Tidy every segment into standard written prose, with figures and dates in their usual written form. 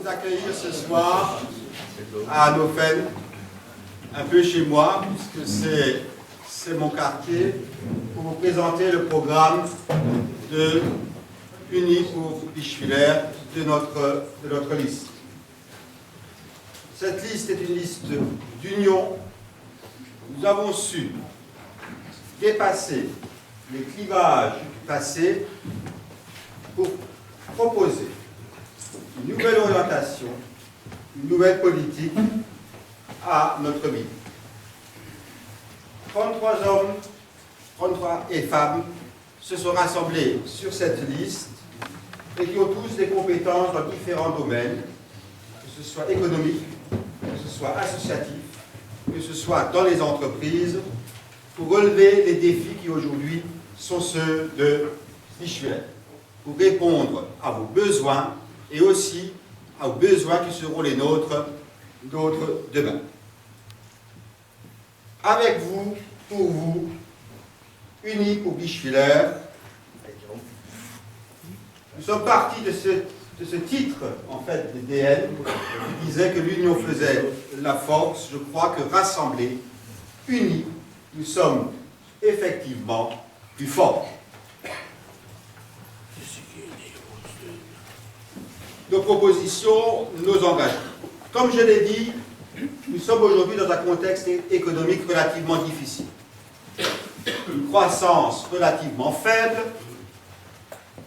vous accueillir ce soir à Hannover, un peu chez moi, puisque c'est mon quartier, pour vous présenter le programme de Unis pour Bischwiller de notre liste. Cette liste est une liste d'union. Nous avons su dépasser les clivages du passé pour proposer une nouvelle orientation, une nouvelle politique à notre vie. 33 hommes, 33 et femmes se sont rassemblés sur cette liste et qui ont tous des compétences dans différents domaines, que ce soit économique, que ce soit associatif, que ce soit dans les entreprises, pour relever les défis qui aujourd'hui sont ceux de Bischwiller, pour répondre à vos besoins et aussi aux besoins qui seront les nôtres demain. Avec vous, pour vous, unis pour Bischwiller, nous sommes partis de ce titre, en fait, de DN, qui disait que l'union faisait la force. Je crois que rassemblés, unis, nous sommes effectivement plus forts. Nos propositions, nos engagements. Comme je l'ai dit, nous sommes aujourd'hui dans un contexte économique relativement difficile. Une croissance relativement faible.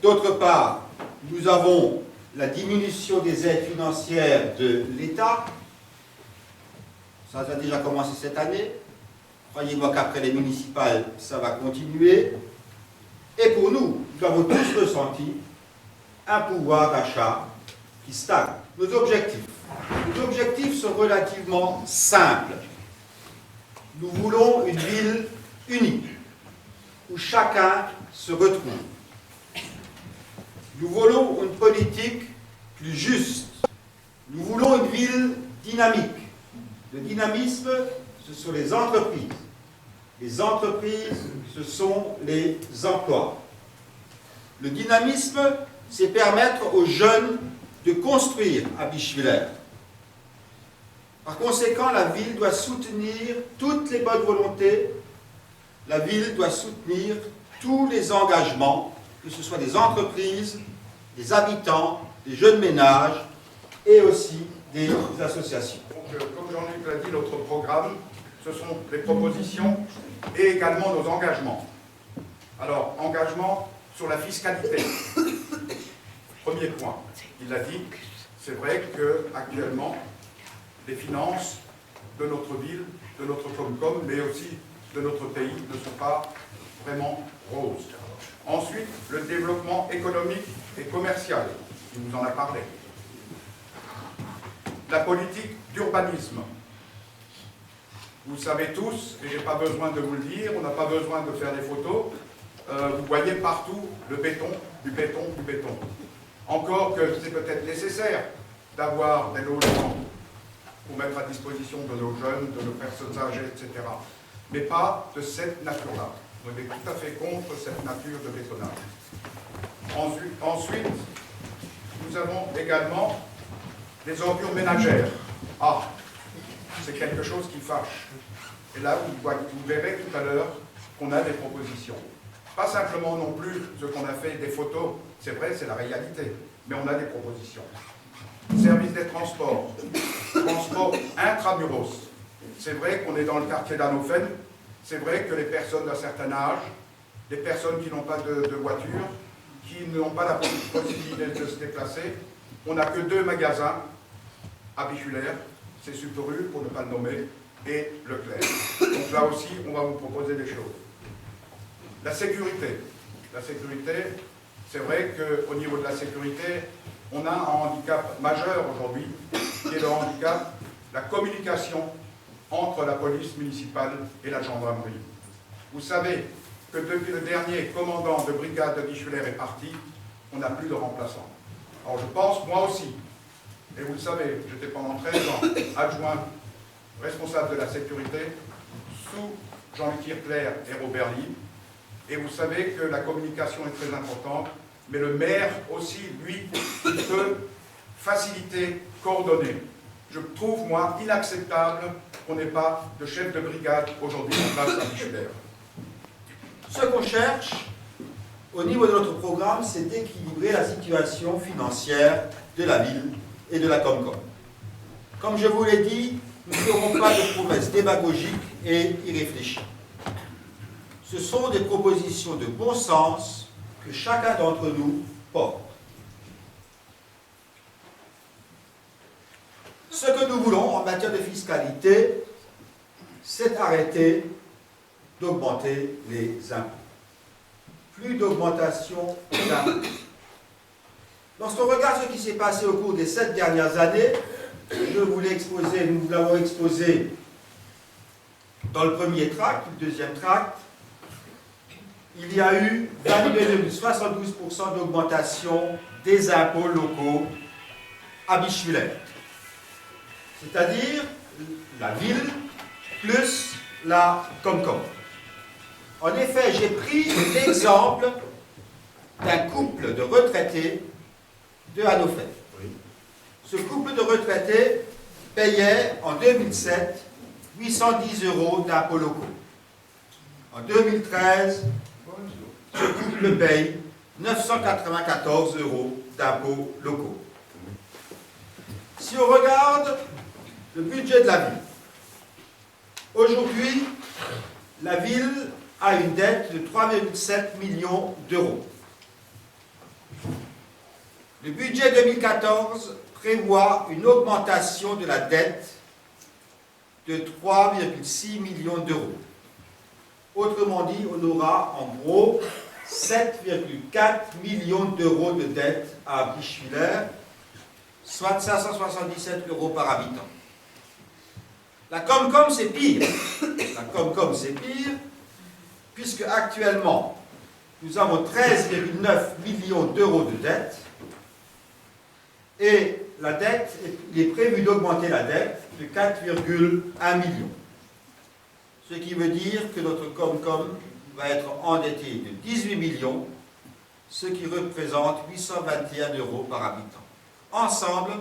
D'autre part, nous avons la diminution des aides financières de l'État. Ça a déjà commencé cette année. Croyez-moi qu'après les municipales, ça va continuer. Et pour nous, nous avons tous ressenti un pouvoir d'achat qui stagne. Nos objectifs sont relativement simples. Nous voulons une ville unie, où chacun se retrouve. Nous voulons une politique plus juste. Nous voulons une ville dynamique. Le dynamisme, ce sont les entreprises. Les entreprises, ce sont les emplois. Le dynamisme, c'est permettre aux jeunes de construire à Bischwiller. Par conséquent, la ville doit soutenir toutes les bonnes volontés. La ville doit soutenir tous les engagements, que ce soit des entreprises, des habitants, des jeunes ménages et aussi des associations. Donc, comme Jean-Luc l'a dit, notre programme, ce sont les propositions et également nos engagements. Alors, engagement sur la fiscalité. Premier point, il l'a dit, c'est vrai qu'actuellement, les finances de notre ville, de notre Comcom, mais aussi de notre pays ne sont pas vraiment roses. Ensuite, le développement économique et commercial, il nous en a parlé. La politique d'urbanisme. Vous savez tous, et je n'ai pas besoin de vous le dire, on n'a pas besoin de faire des photos, vous voyez partout le béton, du béton, du béton. Encore que c'est peut-être nécessaire d'avoir des logements pour mettre à disposition de nos jeunes, de nos personnes âgées, etc. Mais pas de cette nature-là. On est tout à fait contre cette nature de bétonnage. Ensuite, nous avons également les ordures ménagères. Ah, c'est quelque chose qui fâche. Et là, vous verrez tout à l'heure qu'on a des propositions. Pas simplement non plus ce qu'on a fait des photos, c'est vrai, c'est la réalité, mais on a des propositions. Service des transports, transport intramuros. C'est vrai qu'on est dans le quartier d'Hannover, c'est vrai que les personnes d'un certain âge, les personnes qui n'ont pas de voiture, qui n'ont pas la possibilité de se déplacer, on n'a que 2 magasins à Bischwiller, c'est Superu, pour ne pas le nommer, et Leclerc. Donc là aussi, on va vous proposer des choses. La sécurité. La sécurité, c'est vrai qu'au niveau de la sécurité, on a un handicap majeur aujourd'hui, qui est le handicap, la communication entre la police municipale et la gendarmerie. Vous savez que depuis le dernier commandant de brigade de Bischwiller est parti, on n'a plus de remplaçant. Alors je pense, moi aussi, et vous le savez, j'étais pendant 13 ans adjoint responsable de la sécurité sous Jean-Luc Hirtler et Robert Lee, et vous savez que la communication est très importante, mais le maire aussi, lui, il peut faciliter, coordonner. Je trouve, moi, inacceptable qu'on n'ait pas de chef de brigade aujourd'hui en place à Bischwiller. Ce qu'on cherche, au niveau de notre programme, c'est d'équilibrer la situation financière de la ville et de la Comcom. Comme je vous l'ai dit, nous ne ferons pas de promesses démagogiques et irréfléchies. Ce sont des propositions de bon sens que chacun d'entre nous porte. Ce que nous voulons en matière de fiscalité, c'est arrêter d'augmenter les impôts. Plus d'augmentation d'impôts. Lorsqu'on regarde ce qui s'est passé au cours des 7 dernières années, je vous l'ai exposé, nous l'avons exposé dans le premier tract, le deuxième tract, il y a eu 22,72% d'augmentation des impôts locaux à Bischwiller. C'est-à-dire la ville plus la Comcom. En effet, j'ai pris l'exemple d'un couple de retraités de Hannover. Ce couple de retraités payait en 2007 810 € d'impôts locaux. En 2013, ce couple paye 994 € d'impôts locaux. Si on regarde le budget de la ville, aujourd'hui, la ville a une dette de 3,7 millions d'euros. Le budget 2014 prévoit une augmentation de la dette de 3,6 millions d'euros. Autrement dit, on aura en gros 7,4 millions d'euros de dette à Bischwiller, soit 577 € par habitant. La Comcom, c'est pire. La Comcom, c'est pire, puisque actuellement, nous avons 13,9 millions d'euros de dette, et la dette, il est prévu d'augmenter la dette de 4,1 millions. Ce qui veut dire que notre Comcom va être endetté de 18 millions, ce qui représente 821 € par habitant. Ensemble,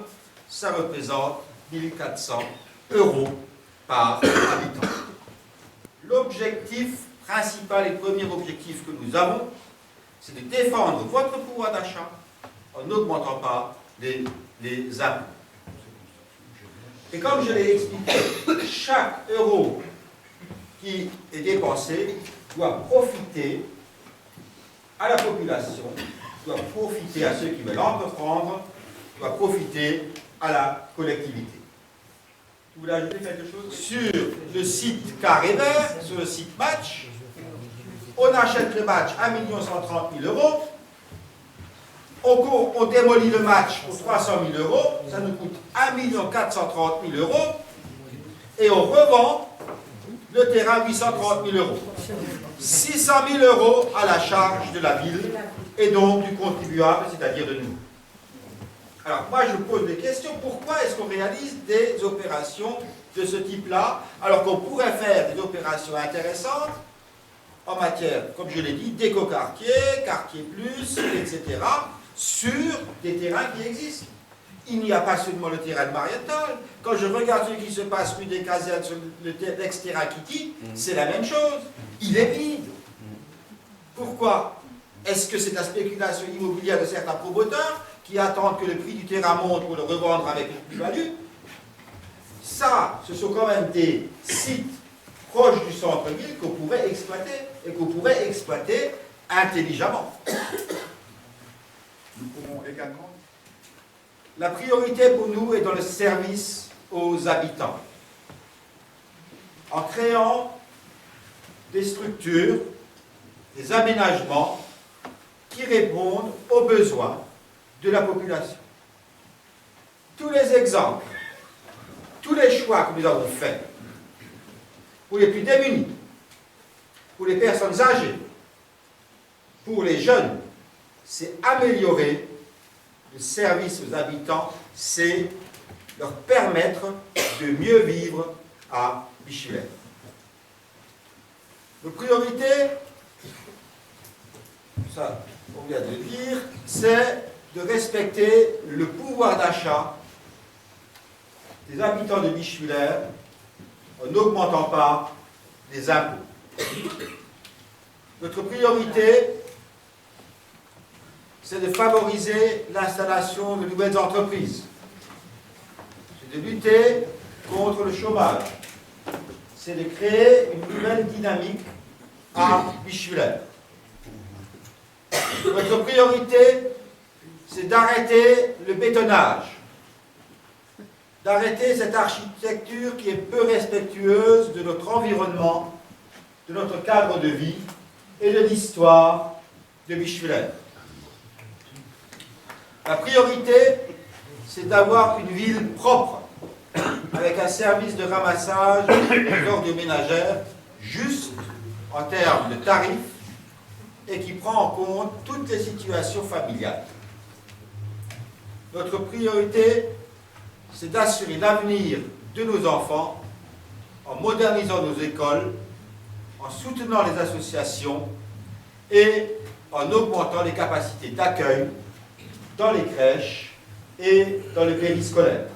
ça représente 1 400 € par habitant. L'objectif principal et premier objectif que nous avons, c'est de défendre votre pouvoir d'achat en n'augmentant pas les impôts. Et comme je l'ai expliqué, chaque euro qui est dépensé doit profiter à la population, doit profiter à ceux qui veulent entreprendre, doit profiter à la collectivité. Vous voulez ajouter quelque chose? Sur le site Carré Vert, sur le site Match, on achète le match à 1 130 000 €. On démolit le match pour 300 000 €, ça nous coûte 1 430 000 €, et on revend le terrain 830 000 €. 600 000 € à la charge de la ville, et donc du contribuable, c'est-à-dire de nous. Alors moi je pose des questions, pourquoi est-ce qu'on réalise des opérations de ce type-là, alors qu'on pourrait faire des opérations intéressantes en matière, comme je l'ai dit, d'éco-quartier, quartier plus, etc., sur des terrains qui existent. Il n'y a pas seulement le terrain de Marienthal. Quand je regarde ce qui se passe rue des Casernes sur l'ex-terrain Kitty, c'est la même chose. Il est vide. Pourquoi? Est-ce que c'est la spéculation immobilière de certains promoteurs qui attendent que le prix du terrain monte pour le revendre avec une plus-value? Ça, ce sont quand même des sites proches du centre-ville qu'on pourrait exploiter, et qu'on pourrait exploiter intelligemment. Nous pourrons également... La priorité pour nous est dans le service aux habitants. En créant des structures, des aménagements qui répondent aux besoins de la population. Tous les exemples, tous les choix que nous avons faits pour les plus démunis, pour les personnes âgées, pour les jeunes, c'est améliorer le service aux habitants, c'est leur permettre de mieux vivre à Bischwiller. Nos priorités, ça on vient de le dire, c'est de respecter le pouvoir d'achat des habitants de Bischwiller en n'augmentant pas les impôts. Notre priorité, c'est de favoriser l'installation de nouvelles entreprises. C'est de lutter contre le chômage. C'est de créer une nouvelle dynamique à Bischwiller. Notre priorité, c'est d'arrêter le bétonnage, d'arrêter cette architecture qui est peu respectueuse de notre environnement, de notre cadre de vie et de l'histoire de Bischwiller. La priorité, c'est d'avoir une ville propre, avec un service de ramassage des ordures ménagères juste en termes de tarifs et qui prend en compte toutes les situations familiales. Notre priorité, c'est d'assurer l'avenir de nos enfants en modernisant nos écoles, en soutenant les associations et en augmentant les capacités d'accueil dans les crèches et dans le périscolaire.